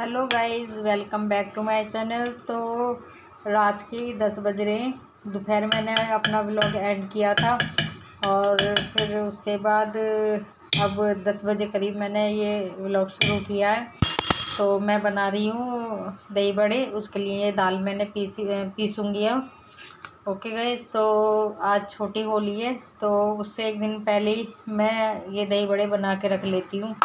Hello guys, welcome back to my channel. तो रात की 10 बज रहे हैं, दोपहर मैंने अपना व्लॉग एंड किया था और फिर उसके बाद अब 10 बजे करीब मैंने ये व्लॉग शुरू किया है। तो मैं बना रही हूँ दही बड़े, उसके लिए दाल मैंने पीसूँगी अब। ओके गाइस, तो आज छोटी होली है तो उससे एक दिन पहले ही मैं ये दही बड़े बना के रख लेती हूँ।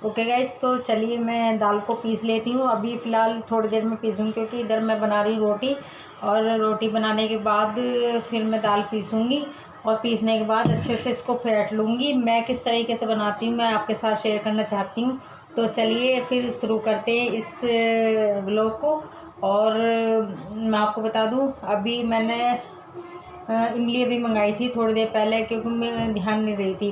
ओके गाइस, तो चलिए मैं दाल को पीस लेती हूँ। अभी फ़िलहाल थोड़ी देर में पीसूँगी क्योंकि इधर मैं बना रही हूँ रोटी, और रोटी बनाने के बाद फिर मैं दाल पीसूँगी और पीसने के बाद अच्छे से इसको फेंट लूँगी। मैं किस तरीके से बनाती हूँ मैं आपके साथ शेयर करना चाहती हूँ। तो चलिए फिर शुरू करते हैं इस व्लॉग को। और मैं आपको बता दूँ, अभी मैंने इमली अभी मंगाई थी थोड़ी देर पहले, क्योंकि मैं ध्यान नहीं रही थी,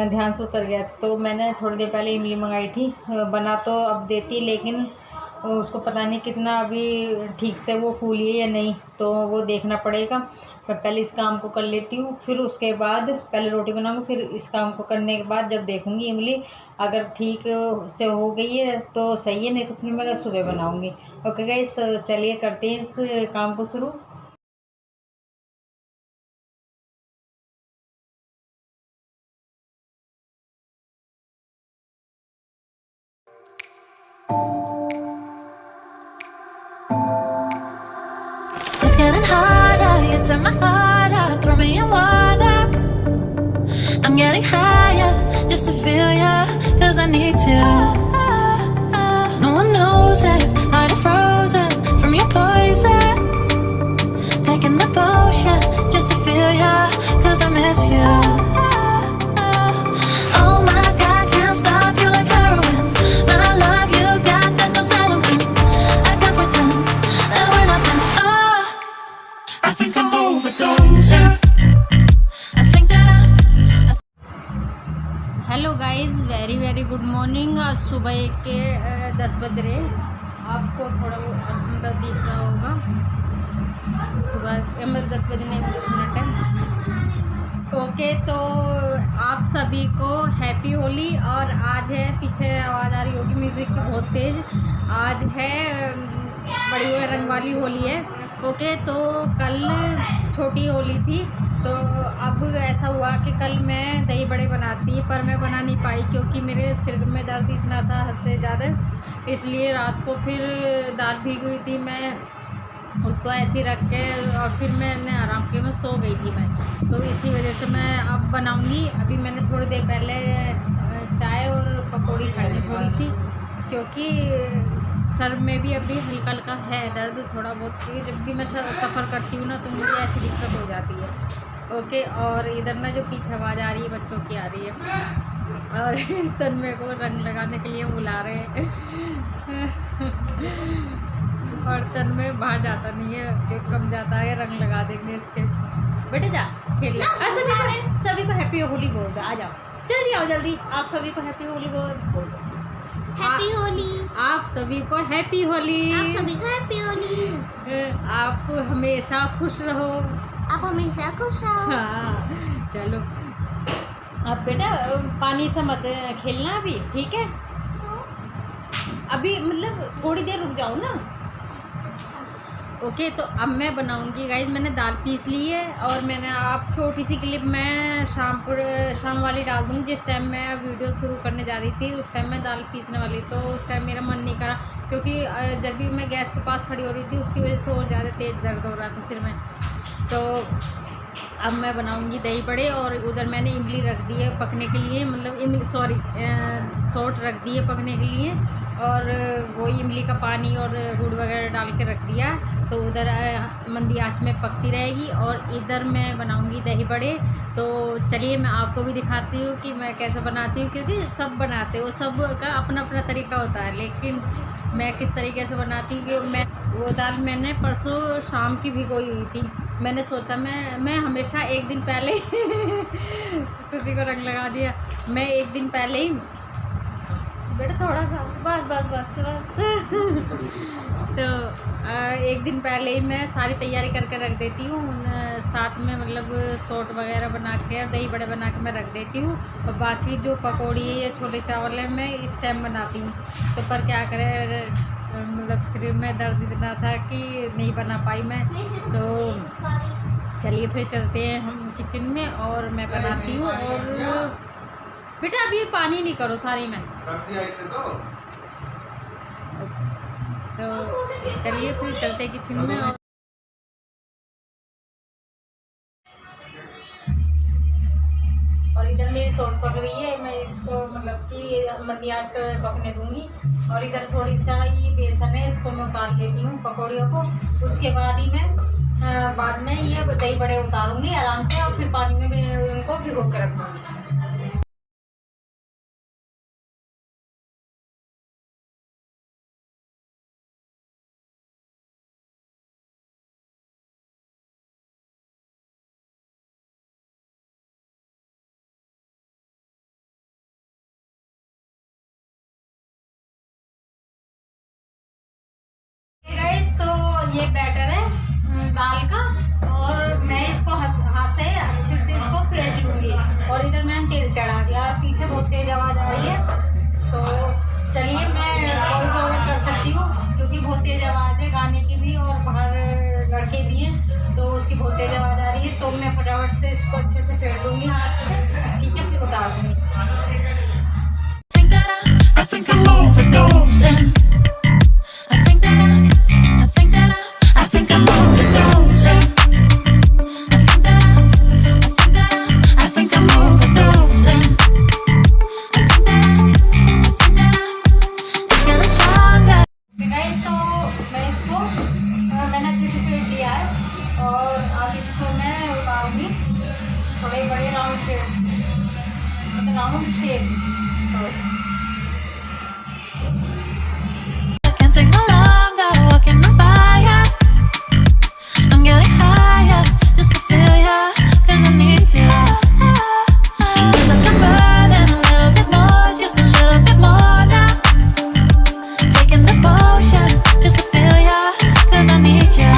ध्यान से उतर गया। तो मैंने थोड़ी देर पहले इमली मंगाई थी। बना तो अब देती, लेकिन उसको पता नहीं कितना अभी ठीक से वो फूली है या नहीं, तो वो देखना पड़ेगा। मैं पहले इस काम को कर लेती हूँ, फिर उसके बाद पहले रोटी बनाऊँगी, फिर इस काम को करने के बाद जब देखूँगी इमली अगर ठीक से हो गई है तो सही है, नहीं तो फिर मैं सुबह बनाऊँगी। ओके गाइस, तो चलिए करते हैं इस काम को शुरू। It's getting harder, you turn my heart up, throw me in water. I'm getting higher, just to feel ya, cause I need to. No one knows it, heart is frozen from your poison. Taking the potion, just to feel ya, cause I miss you. Oh my God, can't stop you like heroin. My love you got, there's no settlement. I can't pretend that we're nothing. Oh, I think I'm overdosing. I think that hello guys, very very good morning. आज सुबह के 10 बज रहे। आपको थोड़ा वो अंदर दिख रहा होगा, सुबह 10 बजने में 10 मिनट है। ओके, तो आप सभी को हैप्पी होली। और आज है, पीछे आवाज़ आ रही होगी म्यूज़िक की बहुत तेज़, आज है बड़ी रंग वाली होली है। ओके, तो कल छोटी होली थी, तो अब ऐसा हुआ कि कल मैं दही बड़े बनाती, पर मैं बना नहीं पाई क्योंकि मेरे सिर में दर्द इतना था हद से ज़्यादा, इसलिए रात को फिर दाल भीगी हुई थी, मैं उसको ऐसे ही रख के और फिर मैंने आराम किया, मैं सो गई थी मैं। तो इसी वजह से मैं अब बनाऊंगी। अभी मैंने थोड़ी देर पहले चाय और पकौड़ी खाई थी थोड़ी सी, क्योंकि सर में भी अभी हल्का हल्का है दर्द थोड़ा बहुत, क्योंकि जब भी मैं सफ़र करती हूँ ना तो मुझे ऐसी दिक्कत हो जाती है। ओके, और इधर ना जो पीछे आवाज़ आ रही है बच्चों की आ रही है, और तन्मय को रंग लगाने के लिए बुला रहे हैं और तन्मय बाहर जाता नहीं है, क्योंकि कम जाता है, रंग लगा देंगे इसके। बेटे जा खेल ले। सभी को हैप्पी होली बोल दो, आ जाओ जल्दी, आओ जल्दी, आप सभी को हैप्पी होली बोल दो। हैप्पी होली। आप सभी को हैप्पी होली। आप सभी को हैप्पी होली। आप हमेशा खुश रहो। आप हमेशा खुश रहो। हाँ, चलो अब बेटा पानी से मत खेलना अभी, ठीक है? अभी मतलब थोड़ी देर रुक जाओ ना। ओके, तो अब मैं बनाऊंगी गाइस। मैंने दाल पीस ली है और मैंने आप छोटी सी क्लिप मैं शाम वाली डाल दूँगी। जिस टाइम मैं वीडियो शुरू करने जा रही थी उस टाइम मैं दाल पीसने वाली, तो उस टाइम मेरा मन नहीं करा, क्योंकि जब भी मैं गैस के पास खड़ी हो रही थी उसकी वजह से और ज़्यादा तेज़ दर्द हो रहा था सिर में। तो अब मैं बनाऊंगी दही बड़े, और उधर मैंने इमली रख दी है पकने के लिए, मतलब सॉल्ट रख दी है पकने के लिए, और वो इमली का पानी और गुड़ वगैरह डाल के रख दिया, तो उधर मंदी आंच में पकती रहेगी। और इधर मैं बनाऊंगी दही बड़े। तो चलिए मैं आपको भी दिखाती हूँ कि मैं कैसे बनाती हूँ, क्योंकि सब बनाते हो, सब का अपना अपना तरीका होता है, लेकिन मैं किस तरीके से बनाती हूँ कि मैं वो दाल मैंने परसों शाम की भिगोई हुई थी। मैंने सोचा मैं हमेशा एक दिन पहले किसी को रंग लगा दिया, मैं एक दिन पहले ही बेटा थोड़ा सा बस बस बस बस तो एक दिन पहले ही मैं सारी तैयारी करके रख देती हूँ साथ में मतलब सॉट वगैरह बना के और दही बड़े बना के मैं रख देती हूँ। और बाकी जो पकौड़ी या छोले चावल है मैं इस टाइम बनाती हूँ। तो पर क्या करें, मतलब शरीर में दर्द इतना था कि नहीं बना पाई मैं। तो चलिए फिर चलते हैं हम किचन में और मैं बनाती हूँ। और बेटा अभी पानी नहीं करो सारी में। तो चलिए फिर चलते हैं किचन में। और इधर मेरी सॉस पक रही है, मैं इसको मतलब कि मंदी आंच पर पकने दूंगी। और इधर थोड़ी सा ये बेसन है, इसको मैं उतार लेती हूँ पकौड़ियों को। उसके बाद ही मैं बाद में ये दही बड़े उतारूंगी आराम से और फिर पानी में भी उनको भिगो के रखूँगी। तो ये बैटर है दाल का, और मैं इसको हाथ से अच्छे से इसको फेंट लूँगी। और इधर मैंने तेल चढ़ा दिया और पीछे बहुत तेज आवाज़ आ रही है। तो चलिए मैं वॉइस ओवर कर सकती हूँ क्योंकि बहुत तेज आवाज़ है गाने की भी और बाहर लड़के भी हैं तो उसकी बहुत तेज आवाज़ आ रही है। तो मैं फटाफट से इसको अच्छे से फेंट लूँगी हाथ से, ठीक है, फिर उतार दूँगी। थोड़े बड़े राउंड शेप, मतलब round shape, sorry. Can't take no longer, walking on fire. I'm getting higher just to feel ya, 'cause I need you. Feels like I'm burning a little bit more, just a little bit more now. Taking the potion just to feel ya, 'cause I need you.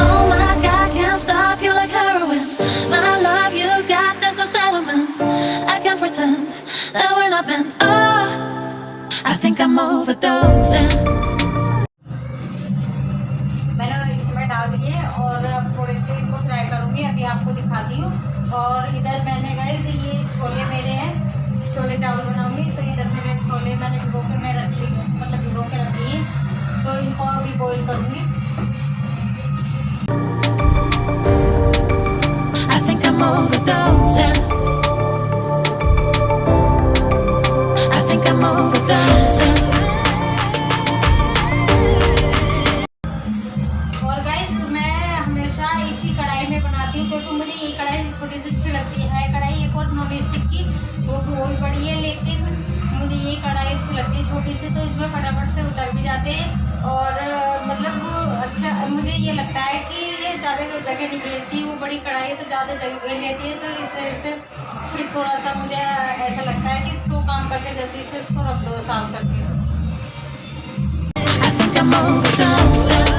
Oh my God, can't stop you like heroin. My love you got, there's no settlement. I can't pretend that we're not meant. I think I'm overdosing. मैंने इसमें डाल दिए और अब थोड़े से इनको fry करूँगी, अभी आपको दिखाती हूँ। और इधर मैंने गाइस ये छोले मेरे हैं, छोले चावल बनाऊँगी। तो इधर मेरे छोले मैंने भिगो के मैं रख ली, मतलब भिगो के रख दिए। तो इनको अभी बॉईल करूँगी। I think I'm overdosing. I think I'm overdosing. और गाइस मैं हमेशा इसी कढ़ाई में बनाती हूँ क्योंकि मुझे ये कढ़ाई छोटी सी अच्छी लगती है। कढ़ाई एक और नॉन स्टिक की वो भी बड़ी है, लेकिन मुझे ये कढ़ाई अच्छी लगती है छोटी सी। तो इसमें फटाफट से उतर भी जाते हैं और मतलब अच्छा मुझे ये लगता है कि ये ज़्यादा जगह नहीं घेरती। वो बड़ी कढ़ाई है तो ज़्यादा जगह घेर लेती है, तो इस वजह से फिर थोड़ा सा मुझे ऐसा लगता है कि इसको काम करके जल्दी से उसको रख दो साफ करके। I think I'm overdosing.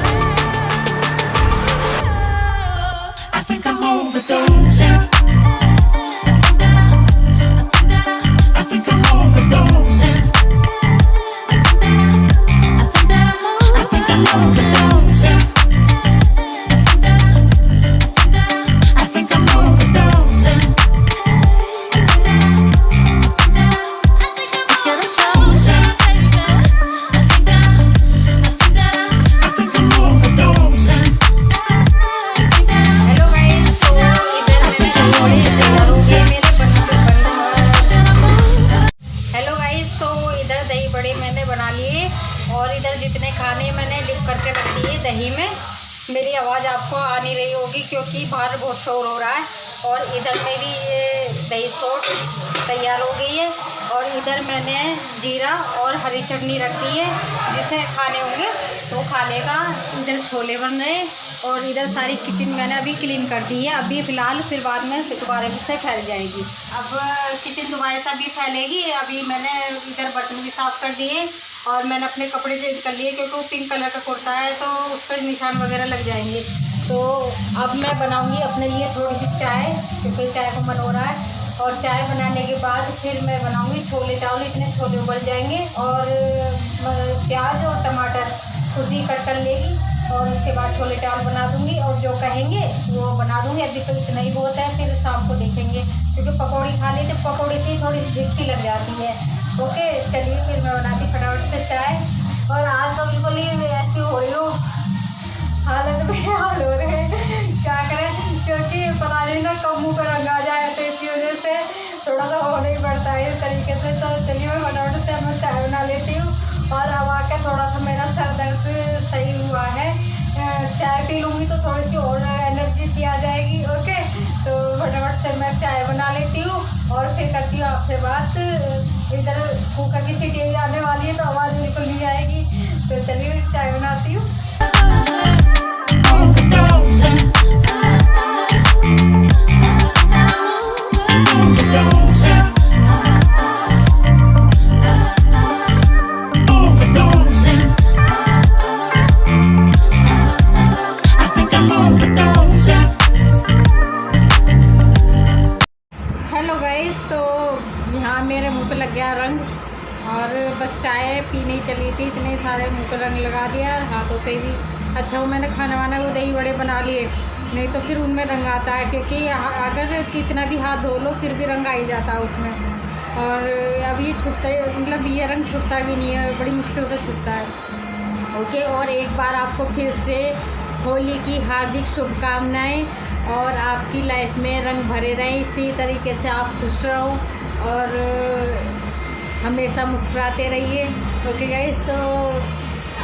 I think I'm overdosing. I think I'm overdosing. I think I'm overdosing. I think I'm overdosing. It's getting stronger. I think I'm overdosing. Hello guys, तो इधर मैंने पकौड़े तैयार हो गए मेरे हेलो गाइस, तो इधर दही बड़े मैंने बना लिए और इधर जितने खाने मैंने डिप करके रख दिए दही में। मेरी आवाज़ आपको आ नहीं रही होगी क्योंकि बाहर बहुत शोर हो रहा है। और इधर मेरी ये दही सॉस तैयार हो गई है और इधर मैंने जीरा और हरी चटनी रखी है, जिसे खाने होंगे तो खा लेगा। इधर छोले बन रहे और इधर सारी किचन मैंने अभी क्लीन कर दी है अभी फ़िलहाल, फिर बाद में दोबारा से फैल जाएगी। अब किचन दोबारा से अभी फैलेगी। अभी मैंने इधर बर्तन भी साफ़ कर दिए और मैंने अपने कपड़े चेंज कर लिए क्योंकि वो पिंक कलर का कुर्ता है तो उस पर निशान वगैरह लग जाएंगे। तो अब मैं बनाऊंगी अपने लिए थोड़ी सी चाय, क्योंकि चाय को मन हो रहा है। और चाय बनाने के बाद फिर मैं बनाऊंगी छोले चावल। इतने छोले उबल जाएंगे और प्याज और टमाटर खुद ही कट कर लेगी और उसके बाद छोले चावल बना दूंगी और जो कहेंगे वो बना दूंगी। अभी तो इतना ही बहुत है, फिर शाम को देखेंगे, क्योंकि पकौड़ी खा लेते, पकौड़ी से थोड़ी झिझकी लग जाती है। ओके, चलिए फिर मैं बनाती फटाफट से चाय। और आज तो बिल्कुल ही ऐसी हो रही हूँ, हालत में हाल हो रहे हैं, क्या करें, क्योंकि पता नहीं ना कब मुँह पर रंग आ जाए, तो इसी वजह से थोड़ा सा होना ही पड़ता है इस तरीके से। तो चलिए मैं फटाफट से मैं चाय बना लेती हूँ और अब आकर थोड़ा सा मेरा सर दर्द सही हुआ है। चाय पी लूँगी तो थोड़ी सी और एनर्जी सी आ जाएगी। ओके, तो फटाफट से मैं चाय बना लेती हूँ और फिर करती हूँ आपसे बात। इधर कुकर की सीटी आने वाली है तो आवाज़ बिल्कुल नहीं आएगी। तो चलिए चाय बनाती हूँ। मेरे मुंह पे लग गया रंग और बस चाय पीने चली थी, इतने सारे मुंह पे रंग लगा दिया हाथों पे भी। अच्छा वो मैंने खाना वाना वो दही बड़े बना लिए, नहीं तो फिर उनमें रंग आता है, क्योंकि अगर कितना भी हाथ धो लो फिर भी रंग आ ही जाता है उसमें। और अब ये छुटता मतलब ये रंग छुटता भी नहीं है, बड़ी मुश्किल से छुटता है। ओके, और एक बार आपको फिर से होली की हार्दिक शुभकामनाएँ और आपकी लाइफ में रंग भरे रहें, इसी तरीके से आप खुश रहो और हमेशा मुस्कुराते रहिए। ओके गाइस, तो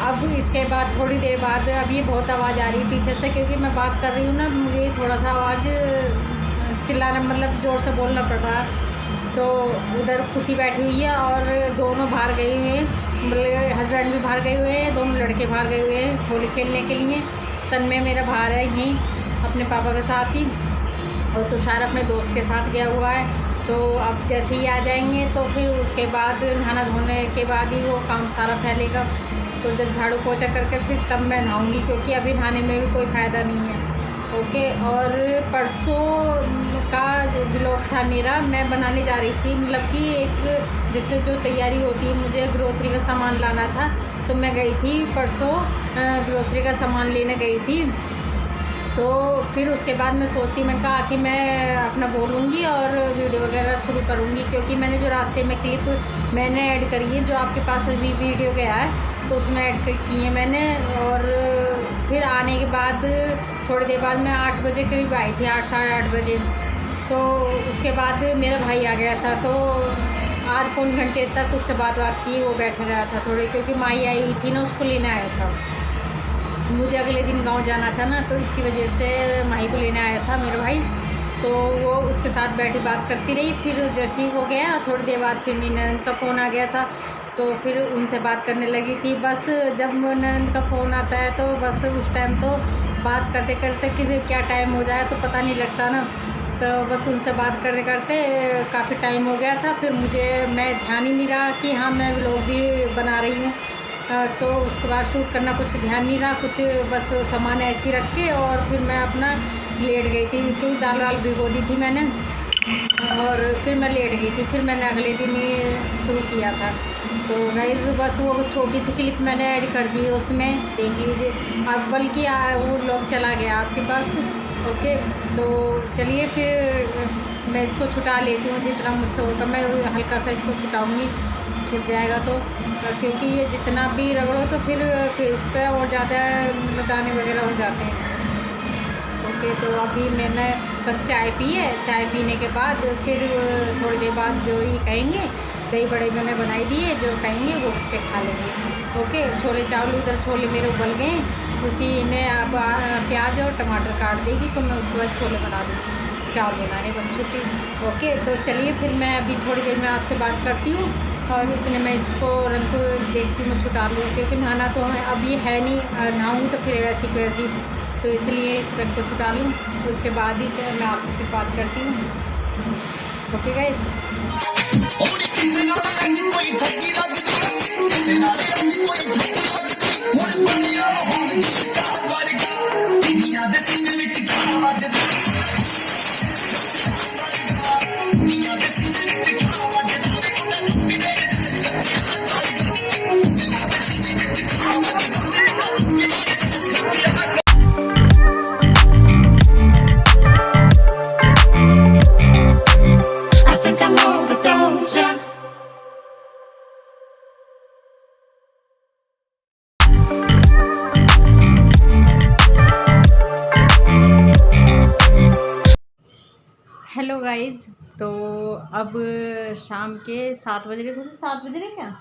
अब इसके बाद थोड़ी देर बाद, अब ये बहुत आवाज़ आ रही है पीछे से, क्योंकि मैं बात कर रही हूँ ना, मुझे थोड़ा सा आवाज़ चिल्लाना मतलब ज़ोर से बोलना पड़ रहा है। तो उधर खुशी बैठी हुई है और दोनों बाहर गए हुए हैं, मतलब हस्बैंड भी बाहर गए हुए हैं, दोनों लड़के बाहर गए हुए हैं होली खेलने के लिए। तन्मय मेरा बाहर है यहीं अपने पापा के साथ ही, और तुषार अपने दोस्त के साथ गया हुआ है। तो अब जैसे ही आ जाएंगे तो फिर उसके बाद नहाना धोने के बाद ही वो काम सारा फैलेगा। तो जब झाड़ू पोछा करके फिर तब मैं नहाऊंगी, क्योंकि अभी नहाने में भी कोई फ़ायदा नहीं है। ओके, और परसों का जो ब्लॉग था मेरा, मैं बनाने जा रही थी, मतलब कि एक जिससे जो तैयारी होती है, मुझे ग्रोसरी का सामान लाना था, तो मैं गई थी परसों ग्रोसरी का सामान लेने गई थी। तो फिर उसके बाद मैं सोचती, मैंने कहा कि मैं अपना बोलूँगी और वीडियो वगैरह शुरू करूँगी, क्योंकि मैंने जो रास्ते में क्लिप मैंने ऐड करी है, जो आपके पास अभी वीडियो गया है तो उसमें ऐड की है मैंने। और फिर आने के बाद थोड़ी देर बाद मैं 8 बजे करीब आई थी, 8 साढ़े 8 बजे। तो उसके बाद मेरा भाई आ गया था, तो आध पौन घंटे तक उससे बात की, वो बैठा रहा था थोड़े, क्योंकि माई आई हुई थी ना, उसको लेने आया था। मुझे अगले दिन गांव जाना था ना, तो इसी वजह से माही को लेने आया था मेरा भाई। तो वो उसके साथ बैठी बात करती रही। फिर जैसे ही हो गया थोड़ी देर बाद फिर ननद का फ़ोन आ गया था, तो फिर उनसे बात करने लगी थी। बस जब ननद का फ़ोन आता है तो बस उस टाइम तो बात करते करते कि क्या टाइम हो जाए तो पता नहीं लगता ना। तो बस उनसे बात करते करते काफ़ी टाइम हो गया था। फिर मैं ध्यान ही नहीं रहा कि हाँ मैं व्लॉग भी बना रही हूँ। तो उसके बाद शूट करना कुछ ध्यान नहीं रहा, कुछ बस सामान ऐसे ही रख के और फिर मैं अपना लेट गई थी, क्योंकि दाल वाल भिगो दी थी मैंने, और फिर मैं लेट गई थी। फिर मैंने अगले दिन ही शुरू किया था। तो गाइस बस वो छोटी सी क्लिप मैंने ऐड कर दी है, उसमें देख लीजिए अब, बल्कि वो लोग चला गया आपके पास। ओके, तो चलिए फिर मैं इसको छुटा लेती हूँ, जितना मुझसे होगा मैं हल्का सा इसको छुटाऊँगी, छूट जाएगा तो, क्योंकि ये जितना भी रगड़ो तो फिर फेस पे और ज़्यादा दाने वगैरह हो जाते हैं। ओके, तो अभी मैंने बस चाय पी है, चाय पीने के बाद फिर थोड़ी देर बाद जो ही कहेंगे, दही बड़े मैंने बनाई दिए, जो कहेंगे वो बच्चे खा लेंगे। ओके, छोले चावल उधर छोले मेरे उबल गए, उसी ने अब प्याज और टमाटर काट देगी तो मैं उसके बाद छोले बना दूँगी, चावल बनाने बस छुट्टी। ओके, तो चलिए फिर मैं अभी थोड़ी देर में आपसे बात करती हूँ, और इतने मैं इसको रंग को देखती हूँ छुटा लूँ, क्योंकि नहाना तो अब ये है नहीं, नहाऊँ तो फिर वैसी, तो इसलिए इस रंग को छुटा लूँ, उसके बाद ही मैं आपसे फिर बात करती हूँ। ओके गाइस, कोई हेलो गाइस, तो अब शाम के 7 बज रहे, कुछ 7 बज रहे क्या,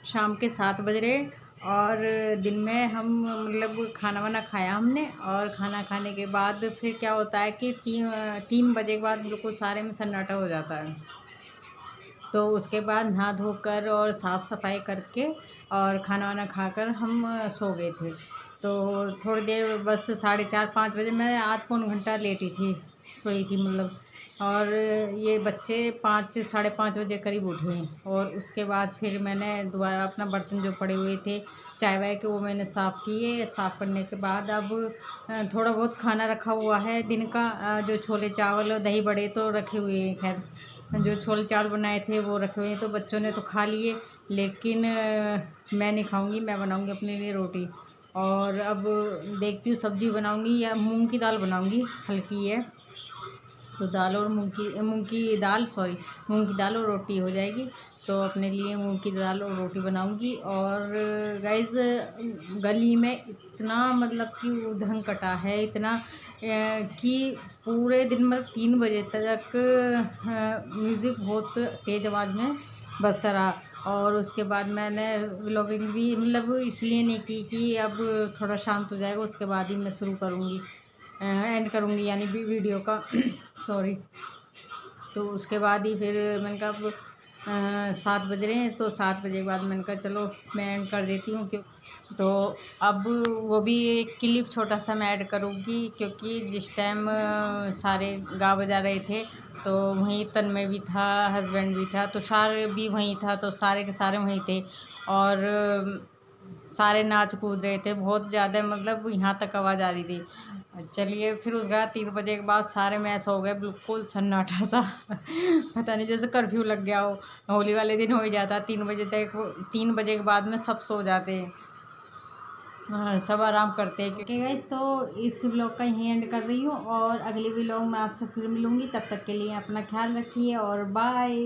शाम के 7 बज रहे। और दिन में हम मतलब खाना वाना खाया हमने, और खाना खाने के बाद फिर क्या होता है कि 3 बजे के बाद बिल्कुल सारे में सन्नाटा हो जाता है। तो उसके बाद नहा धोकर और साफ़ सफाई करके और खाना वाना खाकर हम सो गए थे। तो थोड़ी देर बस 4:30-5 बजे, मैं आध पौन घंटा लेटी थी, सोई थी मतलब। और ये बच्चे 5 साढ़े 5 बजे करीब उठे, और उसके बाद फिर मैंने दोबारा अपना बर्तन जो पड़े हुए थे चाय वाय के, वो मैंने साफ़ किए। साफ़ करने के बाद अब थोड़ा बहुत खाना रखा हुआ है दिन का, जो छोले चावल और दही बड़े तो रखे हुए हैं। खैर, जो छोले चावल बनाए थे वो रखे हुए हैं, तो बच्चों ने तो खा लिए, लेकिन मैं नहीं खाऊंगी। मैं बनाऊंगी अपने लिए रोटी, और अब देखती हूँ सब्ज़ी बनाऊंगी या मूंग की दाल बनाऊंगी, हल्की है तो दाल और मूंग की दाल और रोटी हो जाएगी। तो अपने लिए मूंग की दाल और रोटी बनाऊंगी। और गाइस, गली में इतना मतलब कि उधन कटा है, इतना कि पूरे दिन में 3 बजे तक म्यूज़िक बहुत तेज़ आवाज़ में बजता रहा। और उसके बाद मैंने व्लॉगिंग भी मतलब इसलिए नहीं की कि अब थोड़ा शांत हो जाएगा उसके बाद ही मैं शुरू करूँगी, एंड करूँगी यानी वीडियो का सॉरी। तो उसके बाद ही फिर मैंने कहा अब 7 बज रहे हैं, तो 7 बजे के बाद मैंने कहा चलो मैं एंड कर देती हूँ। क्यों तो अब वो भी एक क्लिप छोटा सा मैं ऐड करूँगी, क्योंकि जिस टाइम सारे गा बजा रहे थे तो वहीं तन्मय भी था, हस्बैंड भी था, तुषार भी वहीं था, तो सारे के सारे वहीं थे। और सारे नाच कूद रहे थे बहुत ज़्यादा, मतलब यहाँ तक आवाज़ आ रही थी। चलिए, फिर उसके बाद 3 बजे के बाद सारे में ऐसा हो गया बिल्कुल सन्नाटा सा पता नहीं, जैसे कर्फ्यू लग गया हो। होली वाले दिन हो ही जाता 3 बजे तक, 3 बजे के बाद में सब सो जाते हैं, हाँ, सब आराम करते हैं। क्योंकि गाइस, तो इस व्लॉग का यहीं एंड कर रही हूँ, और अगले व्लॉग में आपसे फिर मिलूँगी। तब तक के लिए अपना ख्याल रखिए और बाय।